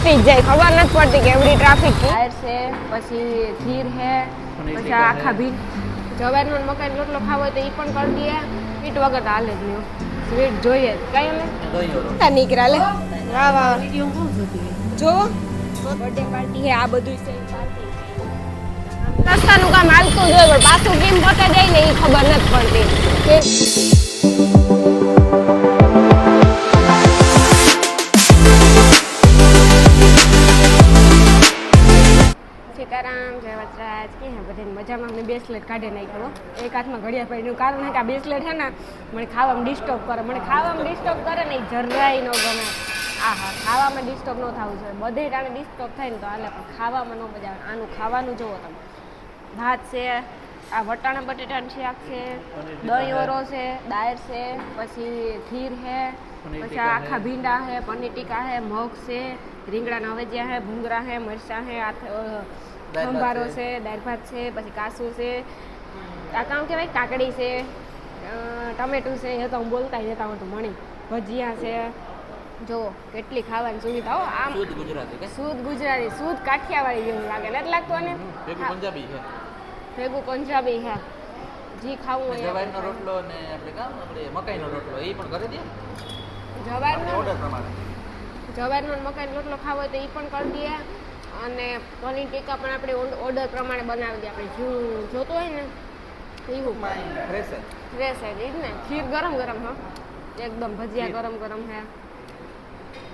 ખૂટી જ જાય, ખબર નથી પડતી કે એવડી ટ્રાફિક છે. પછી ખીર છે, પછી આખા ભીડ જવારનો મકાઈ રોટલો ખાવો હોય તો એ પણ કરી દઈએ. સ્વીટ વગર તો હાલે જ નહીં, સ્વીટ જોઈએ જ. કઈ અમે નીકળ્યા લે. વાહ વાહ, જો બર્થડે પાર્ટી છે, આ બધું છે. રસ્તાનું કામ હાલતું જ હોય પણ પાછું કેમ પતે જાય ને એ ખબર નથી પડતી. સીતારામ, જય વચરાજ. કે હે બધાને મજામાં? મેં બ્રેસલેટ કાઢી નાખ્યો. એક હાથમાં ઘડિયાળ પડ્યું, કારણ કે આ બ્રેસલેટ છે ને મને ખાવામાં ડિસ્ટર્બ કરે. મને ખાવામાં ડિસ્ટર્બ કરે ને એ જરાય ન ગમે. હા, ખાવામાં ડિસ્ટર્બ ન થવું જોઈએ. બધે ટાણે ડિસ્ટર્બ થાય ને તો હાલે, પણ ખાવામાં ન મજા આવે. આનું ખાવાનું જુઓ તમે. ભાત છે, આ વટાણા બટેટાનું શાક છે, દહીં ઓરો છે, દાળ છે, પછી ખીર છે, પછી આખા ભીંડા છે, પનીર ટીકા છે, મગ છે, રીંગણાના હવેજીયા છે, ભૂંગળા છે, મરચાં છે, સંભારો છે, દાળ ભાત છે, પછી કાસુ છે, આ કામ કહેવાય કાકડી છે, ટમેટું છે. એ તો હું બોલતા જતા હું તો મણી ભજીયા છે. જો કેટલી ખાવાની સુવિધા. આમ શુદ્ધ ગુજરાતી, શુદ્ધ કાઠિયાવાડી જેવું લાગે નથી લાગતું? અને પંજાબી છે, ભેગું પંજાબી છે. જી ખાવું હોય જવારનો રોટલો ને આપણે મકાઈનો રોટલો એ પણ કરી દે. જવારનો મકાઈનો રોટલો ખાવો હોય તો એ પણ કરી દઈએ. અને પનીર ટીકા પણ આપણે ઓર્ડર પ્રમાણે બનાવી દઈએ. આપણે જોતું હોય ને એવું ફ્રેશ એ જ ને. ખીર ગરમ ગરમ હા, એકદમ ભજીયા ગરમ ગરમ છે.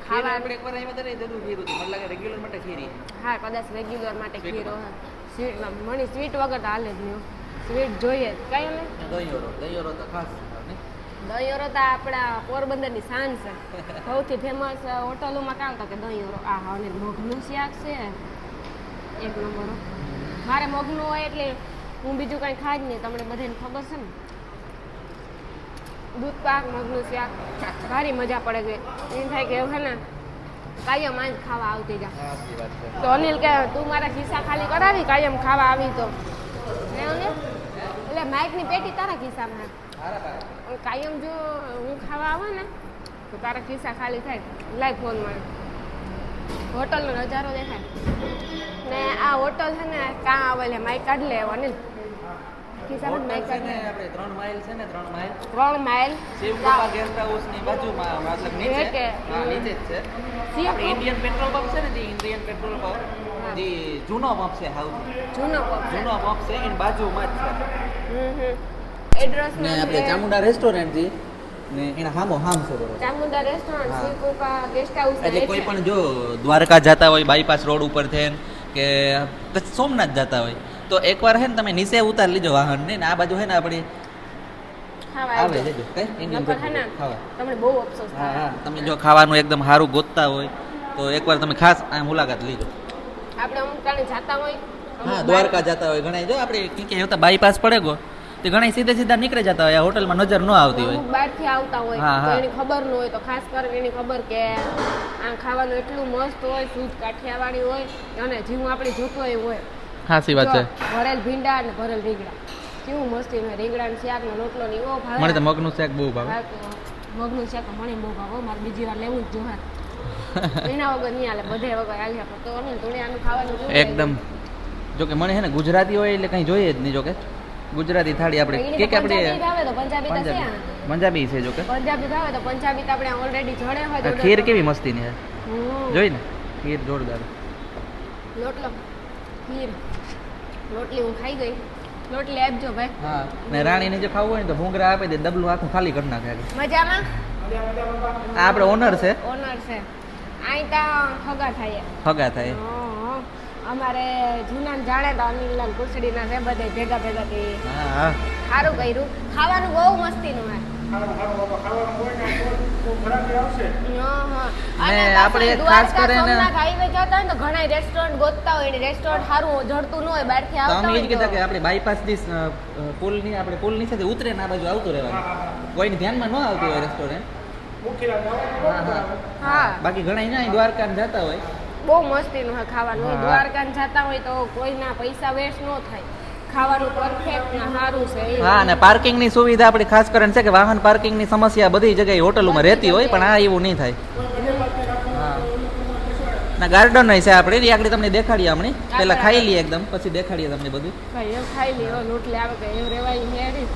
ખાવા આપણે એકવાર આવ્યા ત્યારે જરૂર ખીર હતી. મને લાગે રેગ્યુલર માટે ખીર. હા, કદાચ રેગ્યુલર માટે ખીર હોય. સ્વીટ મણી સ્વીટ વગર તો હાલે જ નહીં, સ્વીટ જોઈએ જ. કઈ અમે દહીંઓરો તો ખાસ. દહીંઓરો તો આપણા પોરબંદરની શાન છે. સૌથી ફેમસ હોટલોમાં કામ તો કે દહીંઓરો. આ હા, અને મગનું શાક છે એક નંબર. મારે મગનું હોય એટલે હું બીજું કાંઈ ખાઈ જ નહીં. તમને બધાને ખબર છે ને. દૂધ પાક, મગનું શાક, ભારી મજા પડે છે. એમ થાય કે હે ને કાયમ આજ ખાવા આવતી જા. તો અનિલ કે તું મારા ખિસ્સા ખાલી કરાવી કાયમ ખાવા આવી તો. એટલે માઇકની પેટી તારા ખિસ્સામાં. કાયમ જો હું ખાવા આવે ને તો તારા ખિસ્સા ખાલી થાય. લાઈવ ફોનમાં હોટલનો નજારો દેખાય ને. આ હોટલ છે ને કાં આવે એટલે માઇક કાઢી લે અનિલ. ખિસ્સામાં માઇક કાઢી લે. આપણે 3 માઇલ છે ને, 3 માઇલ શિવકૃપા ગેસ્ટ હાઉસ ની બાજુમાં, મતલબ નીચે જ છે. આપણે ઇન્ડિયન પેટ્રોલ પંપ છે ને, જે ઇન્ડિયન પેટ્રોલ પંપ જે જૂનો પંપ છે, જૂનો પંપ છે એની બાજુમાં જ છે. એડ્રેસ ને આપણે ચામુંડા રેસ્ટોરન્ટ છે ને એના હામો હામ છે. Chamunda restaurant, Shivkrupa guest house. એટલે કોઈ પણ જો દ્વારકા જતા હોય બાયપાસ રોડ ઉપર થી કે સોમનાથ જતા હોય તો એકવાર હે ને તમે નીચે ઉતાર લીજો વાહન ને. આ બાજુ હે ને આપણી આવે છે જો કઈ ઇન્ડિયન ખાવા. તમને બહુ અફસોસ થાય. હા, તમે જો ખાવાનું એકદમ સારું ગોતતા હોય તો એકવાર તમે ખાસ આ મુલાકાત લીજો. આપણે અમુક ટાણે જાતા હોય, હા, દ્વારકા જતા હોય ઘણા, જો આપણે કે આવતા બાયપાસ પડે ગો તો ઘણા સીધે સીધા નીકળી જતા હોય. આ હોટલમાં નજર ન આવતી હોય, બહારથી આવતા હોય તો એની ખબર ન હોય. તો ખાસ કરીને એની ખબર કે આ ખાવાનું એટલું મસ્ત હોય, શુદ્ધ કાઠિયાવાડી હોય અને જેવું આપણે જોતું હોય. સાચી વાત છે. ભરેલ ભીંડા અને ભરેલ રીંગણા કેવું મસ્તી હોય. રીંગણાનું શાક ને રોટલો ને એવો ભાવે. મને તો મગનું શાક બહુ ભાવે. મગનું શાક મને બહુ ભાવે. મારે બીજી વાર લેવું જ જોઈએ. એના વગર નહીં હાલે, બધે વગર હાલ્યા. તો અનિલ તું આનું ખાવાનું એકદમ. જો કે મને હે ને ગુજરાતી હોય એટલે કંઈ જોઈએ જ નહીં. જો કે ગુજરાતી થાળી આપણે કે આપણે પંજાબી છે. જો કે પંજાબી ભાવે તો પંજાબી તો આપણે ઓલરેડી જોડે હોય. ખીર કેવી મસ્તી ની છે જોઈ ને. ખીર જોરદાર. લોટલો ખીર રોટલી હું ખાઈ ગઈ. રોટલી આપજો ભાઈ. હા, ને રાણીને જો ખાવું હોય ને તો ભૂંગરા આપી દે, ડબલું આખું ખાલી કરી નાખે. મજામાં. આ આપણે ઓનર છે. આઈ તા હગા થાય. અમારે જૂના જાણે તો અનિલલાલ કુસડીના છે બધે ભેગા થી. હા, સારું કર્યું. ખાવાનું બહુ મસ્તીનું હોય. અને આપણે ખાસ કરીને હાઈવે જતા હોય ને તો ઘણા રેસ્ટોરન્ટ ગોતતા હોય. રેસ્ટોરન્ટ સારું જડતું ન હોય, બહારથી આવતા હોય. તો કીધા કે આપણે બાયપાસ થી પુલની આપણે પુલ નીચેથી ઉતરે ને આ બાજુ આવતું રહેવાનું. કોઈને ધ્યાનમાં ન આવતું હોય રેસ્ટોરન્ટ. હા, બાકી ઘણા અહીંયા દ્વારકા જતા હોય. બહુ મસ્તીનું હોય ખાવાનું. દ્વારકા જતા હોય તો કોઈના પૈસા વેસ્ટ ન થાય. ખાવાનું પરફેક્ટ ને સારું છે. હા, અને પાર્કિંગ ની સુવિધા આપણે ખાસ કરીને છે કે વાહન પાર્કિંગ ની સમસ્યા બધી જગ્યાએ હોટલોમાં રહેતી હોય, પણ આ એવું નહીં થાય. ના ગાર્ડન નહીં છે આપણે એ આગળ તમને દેખાડીએ હમણાં પહેલા ખાઈ લઈએ એકદમ પછી દેખાડીએ તમને બધું ભાઈ એમ ખાઈ લે રોટલી આવે કે એમ રેવાય હેરી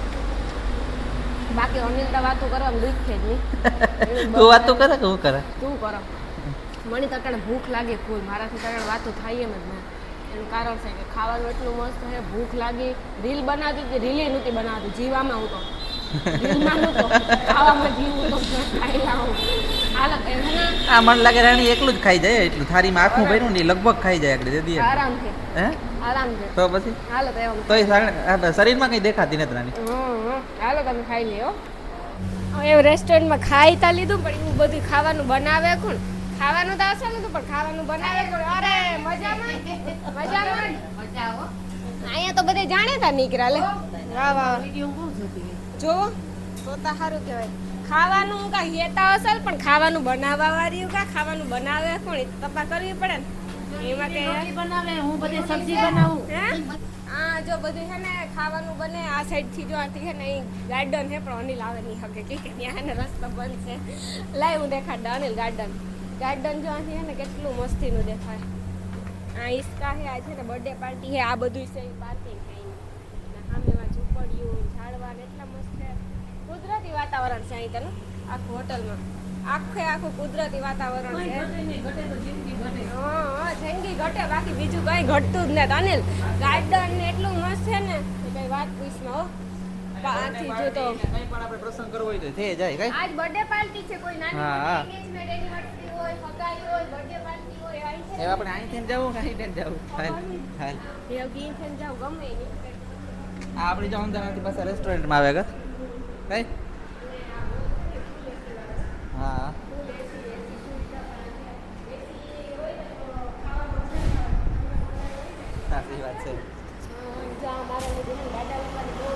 બાકી અનિલ તો વાતો કરવાનું દુઃખ છે જ નહીં તું વાતો કરે કે હું કરે તું કરો મને તો અત્યારે ભૂખ લાગે ફૂલ મારાથી અત્યારે વાતો થાય એમ જ નહીં એનું કારણ છે કે ખાવાનું એટલું મસ્ત છે ભૂખ લાગી રીલ બનાવતી હતી રીલે નહોતી બનાવતી જીવામાં હું તો રીલમાં હું તો ખાવામાં જીવું તો ખાઈ લાવું હાલત એમ ને આ મને લાગે રાણી એકલું જ ખાઈ જાય એટલું થારીમાં આખું ભર્યું ને લગભગ ખાઈ જાય આગળ જતી આરામથી હે આરામથી તો પછી હાલત એમ તો શરીરમાં કઈ દેખાતી નથી રાણી હાલો તમે ખાઈ લ્યો એવું રેસ્ટોરન્ટમાં ખાઈ તા લીધું પણ એવું બધું ખાવાનું બનાવે કોણ ખાવાનું તો અસર નતું પણ ખાવાનું બનાવે કોણ અરે મજામાં અહીંયા તો બધે જાણે તા નીકળ્યા લે વાહ વાહ જો તો સારું કહેવાય ખાવાનું કાંઈ હેતા અસલ પણ ખાવાનું બનાવવા વાળી કા ખાવાનું બનાવે કોણ એ તપાસ કરવી પડે ને એમાં કે બનાવે હું બધી સબ્જી બનાવું હે આ જો બધું છે ને ખાવાનું બને આ સાઈડ થી જો આથી છે ને અહીં ગાર્ડન છે પણ અનિલ આવે નહીં હકે કે ત્યાં ને રસ્તો બંધ છે લાઈવ હું દેખાડ અનિલ ગાર્ડન જો આથી છે ને કેટલું મસ્તીનું દેખાય આ ઈસ્કા છે આ છે ને બર્થડે પાર્ટી છે આ બધું છે પાર્કિંગ છે સામેમાં ઝૂંપડીઓ ઝાડવા ને એટલા મસ્ત છે કુદરતી વાતાવરણ છે અહીં તને આખું હોટલમાં આખું કુદરતી વાતાવરણ છે હા જિંદગી ઘટે બાકી બીજું કઈ ઘટતું જ નથી અનિલ ગાર્ડન ને એટલું મસ્ત છે ને કે કઈ વાત પૂછમાં હો પાછી જો તો કઈ પણ આપણે પ્રસંગ કરવો હોય તો થઈ જાય કઈ આજ બર્થડે પાર્ટી છે કોઈ નાની હા. એન્ગેજમેન્ટ એનિવર્સરી હોય સગાઈ હોય બર્થડે પાર્ટી હોય અહીં છે હવે આપણે અહીંથી જવું કે અહીંથી જવું હાલ હાલ દેવગી છે ને જાવ ગમે એની આ આપણી જો અમદાવાદની પાસે રેસ્ટોરન્ટમાં આવે કઈ હા સાચી વાત છે જા મારા લીધે ગાડા લગાડી બહુ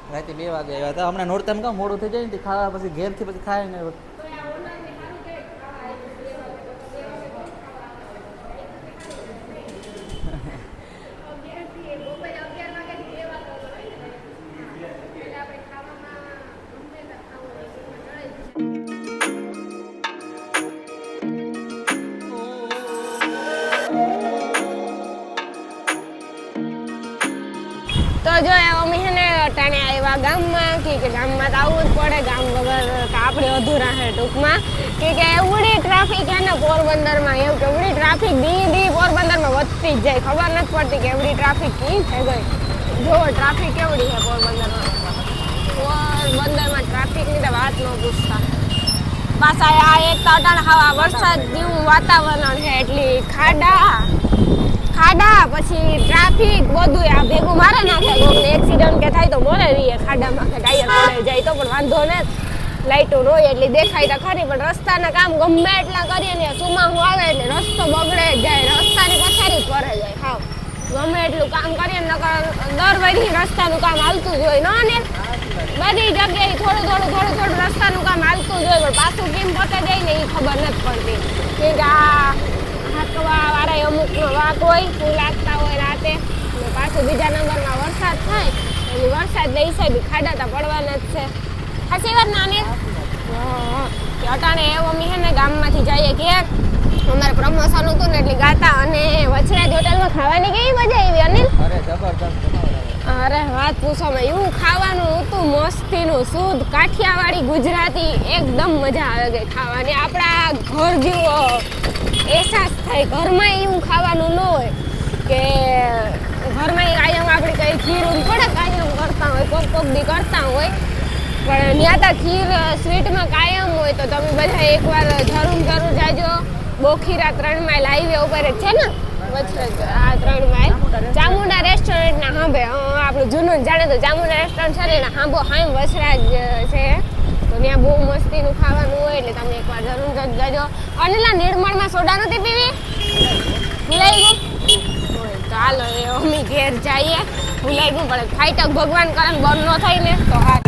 રાતે 2 વાગે આવ્યા હતા હમણાં નોરતામાં કામ મોડું થઈ જાય ને ખાવા પછી ઘેરથી પછી ખાય ને તો જો અમે છે ને ટાણે આવ્યા ગામમાં કે ગામમાં તો આવવું જ પડે ગામ વગર તો આપણે અધૂરા છે ટૂંકમાં કે એવડી ટ્રાફિક છે ને પોરબંદરમાં એવું કે એવડી ટ્રાફિક દી પોરબંદરમાં વધતી જ જાય ખબર નથી પડતી કે એવડી ટ્રાફિક કી થઈ ગઈ જો ટ્રાફિક કેવડી છે પોરબંદરમાં ટ્રાફિકની તો વાત ન પૂછતા પાછા આ એક તો અટાણે હવા વરસાદ જેવું વાતાવરણ છે એટલી ખાડા પછી ટ્રાફિક બધું આ ભેગું મારે નાખે કોઈને એક્સિડન્ટ કે થાય તો મોરે રહીએ ખાડામાં કે ટાયર પડાઈ જાય તો પણ વાંધો ને લાઈટો રોય એટલે દેખાય તો ખરી પણ રસ્તાના કામ ગમે એટલા કરીએ ને ચોમાસું આવે એટલે રસ્તો બગડે જાય રસ્તાની પથારી જ પડે જાય હાવ ગમે એટલું કામ કરીએ ને નકર દર વખતે રસ્તાનું કામ હાલતું જ હોય ને બધી જગ્યાએ થોડું રસ્તાનું કામ હાલતું જ હોય પણ પાછું કેમ પતે જાય ને એ ખબર નથી પડતી કે આ હાંકવા વાળા અમુકનો વાક હોય ફૂલ લાગતા હોય રાતે અને પાછું બીજા નંબરમાં વરસાદ થાય એટલે વરસાદના હિસાબે ખાડા તો પડવાના જ છે સાચી વાત ને અનિલ કે અટાણે એવું અમે છે ને ગામમાંથી જઈએ કે અમારે પ્રમોશન હતું ને એટલે ગાતા અને વછરાજ હોટલમાં ખાવાની કેવી મજા આવી અનિલ અરે જબરદસ્ત અરે વાત પૂછોમાં એવું ખાવાનું હતું મસ્તીનું શુદ્ધ કાઠિયાવાડી ગુજરાતી એકદમ મજા આવે ગઈ ખાવાની આપણા ઘર જેવો અહેસાસ થાય ઘરમાં એવું ખાવાનું ન હોય કે ઘરમાં કાયમ આપણે કંઈ ખીર પડે કાયમ કરતા હોય કોક દી કરતા હોય પણ ત્યાં તો ખીર સ્વીટમાં કાયમ હોય તો તમે બધા એકવાર જરૂર જાજો બોખીરા 3 માઇલ હાઈવે ઉપર જ છે ને વચ્ચે આ 3 માઇલ ચામુંડા રેસ્ટોરન્ટના હાંભે આપણું જૂનું જાણે તો ચામુંડા રેસ્ટોરન્ટ છે ને એના વછરાજ છે તો ત્યાં બહુ મસ્તીનું ખાવાનું હોય એટલે તમે એકવાર જરૂર જાજો અનિલા નિર્મળમાં સોડા નથી પીવી ભૂલાઈ ગયું ચાલો એ અમે ઘેર જઈએ ભૂલાઈ ગયું પણ ફાઈટક ભગવાન કરે બંધ ન થાય ને તો હા